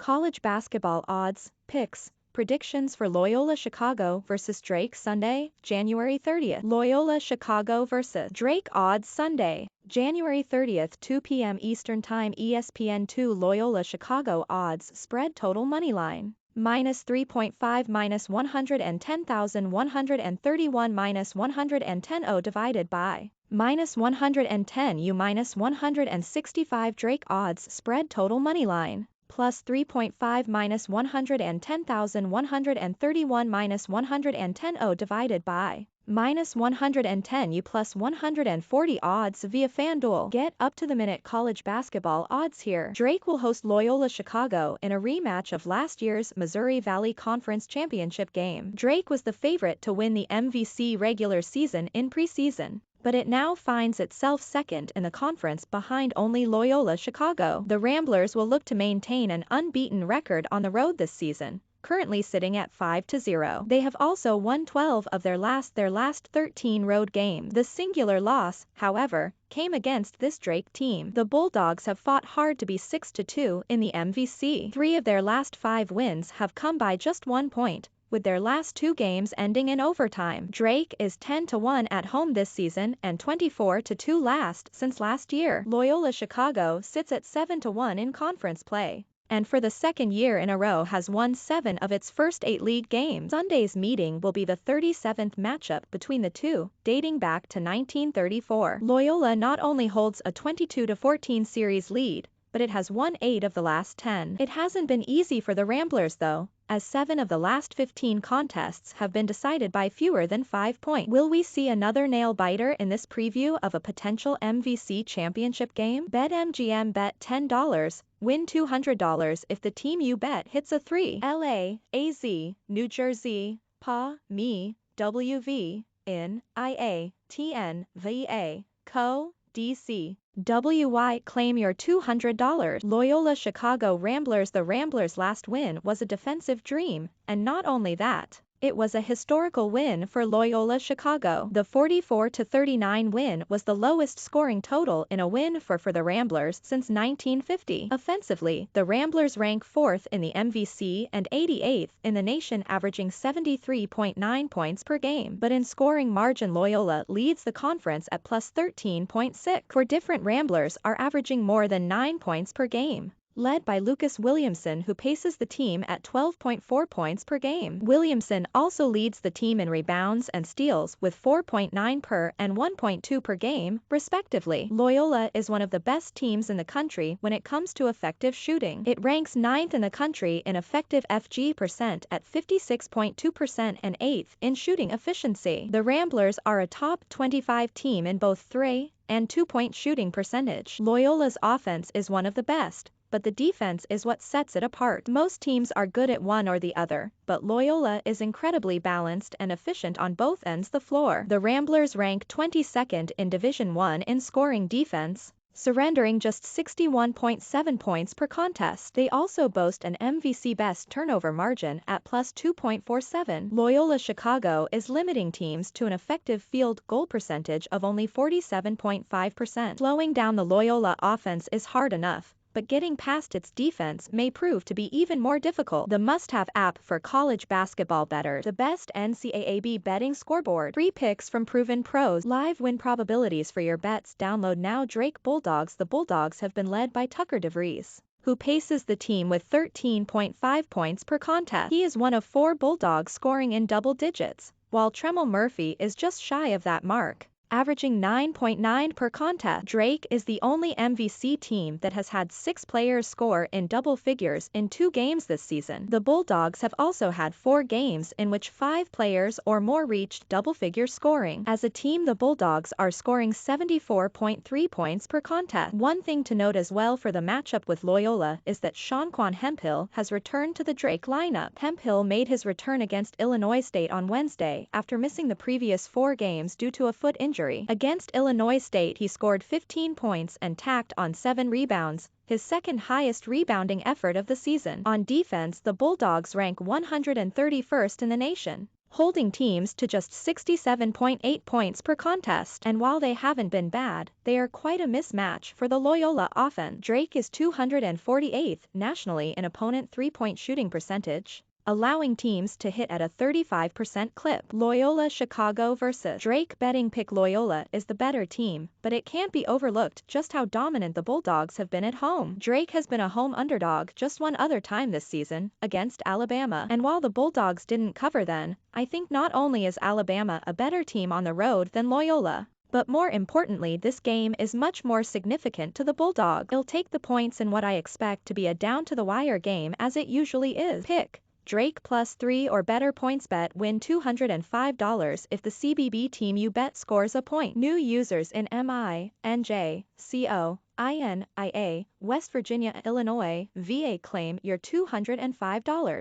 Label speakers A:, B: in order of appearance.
A: College basketball odds, picks, predictions for Loyola Chicago vs Drake Sunday, January 30th. Loyola Chicago vs Drake odds Sunday, January 30th 2 p.m. Eastern Time ESPN2 Loyola Chicago odds spread total moneyline. Minus 3.5 minus 110,131 minus 110 divided by minus 110 U minus 165 Drake odds spread total moneyline. Plus 3.5 minus 110,131 minus 110 divided by minus 110 U plus 140 odds via FanDuel. Get up to the minute college basketball odds here. Drake will host Loyola Chicago in a rematch of last year's Missouri Valley Conference Championship game. Drake was the favorite to win the MVC regular season in preseason, but it now finds itself second in the conference behind only Loyola Chicago. The Ramblers will look to maintain an unbeaten record on the road this season, currently sitting at 5-0. They have also won 12 of their last 13 road games. The singular loss, however, came against this Drake team. The Bulldogs have fought hard to be 6-2 in the MVC. 3 of their last 5 wins have come by just 1 point, with their last 2 games ending in overtime. Drake is 10-1 at home this season and 24-2 since last year. Loyola Chicago sits at 7-1 in conference play, and for the second year in a row has won 7 of its first 8 league games. Sunday's meeting will be the 37th matchup between the two, dating back to 1934. Loyola not only holds a 22-14 series lead, but it has won 8 of the last 10. It hasn't been easy for the Ramblers though, as 7 of the last 15 contests have been decided by fewer than 5 points. Will we see another nail-biter in this preview of a potential MVC championship game? BetMGM bet $10, win $200 if the team you bet hits a 3. LA, AZ, New Jersey, PA, ME, WV, IN, IA, TN, VA, CO, DC. WY claim your $200. Loyola Chicago Ramblers. The Ramblers' last win was a defensive dream, and not only that, it was a historical win for Loyola Chicago. The 44-39 win was the lowest scoring total in a win for the Ramblers since 1950. Offensively, the Ramblers rank 4th in the MVC and 88th in the nation, averaging 73.9 points per game. But in scoring margin, Loyola leads the conference at plus 13.6. For different, Ramblers are averaging more than 9 points per game, led by Lucas Williamson, who paces the team at 12.4 points per game. Williamson also leads the team in rebounds and steals with 4.9 per and 1.2 per game, respectively. Loyola is one of the best teams in the country when it comes to effective shooting. It ranks 9th in the country in effective FG percent at 56.2% and 8th in shooting efficiency. The Ramblers are a top 25 team in both 3- and 2-point shooting percentage. Loyola's offense is one of the best, but the defense is what sets it apart. Most teams are good at one or the other, but Loyola is incredibly balanced and efficient on both ends of the floor. The Ramblers rank 22nd in Division I in scoring defense, surrendering just 61.7 points per contest. They also boast an MVC best turnover margin at plus 2.47. Loyola Chicago is limiting teams to an effective field goal percentage of only 47.5%. Slowing down the Loyola offense is hard enough, but getting past its defense may prove to be even more difficult. The must-have app for college basketball bettors. The best NCAA betting scoreboard. Free picks from proven pros. Live win probabilities for your bets. Download now. Drake Bulldogs. The Bulldogs have been led by Tucker DeVries, who paces the team with 13.5 points per contest. He is one of 4 Bulldogs scoring in double digits, while Tremel Murphy is just shy of that mark, averaging 9.9 per contest. Drake is the only MVC team that has had 6 players score in double figures in 2 games this season. The Bulldogs have also had 4 games in which 5 players or more reached double-figure scoring. As a team, the Bulldogs are scoring 74.3 points per contest. One thing to note as well for the matchup with Loyola is that ShanQuan Hemphill has returned to the Drake lineup. Hemphill made his return against Illinois State on Wednesday after missing the previous 4 games due to a foot injury. Against Illinois State, he scored 15 points and tacked on 7 rebounds, his second highest rebounding effort of the season. On defense, the Bulldogs rank 131st in the nation, holding teams to just 67.8 points per contest. And while they haven't been bad, they are quite a mismatch for the Loyola offense. Drake is 248th nationally in opponent three-point shooting percentage, allowing teams to hit at a 35% clip. Loyola Chicago versus Drake. Betting Pick Loyola is the better team, but it can't be overlooked just how dominant the Bulldogs have been at home. Drake has been a home underdog just one other time this season, against Alabama. And while the Bulldogs didn't cover then, I think not only is Alabama a better team on the road than Loyola, but more importantly, this game is much more significant to the Bulldogs. They'll take the points in what I expect to be a down-to-the-wire game as it usually is. Pick Drake plus 3 or better points. Bet win $205 if the CBB team you bet scores a point. New users in MI, NJ, CO, INIA, West Virginia, Illinois, VA claim your $205.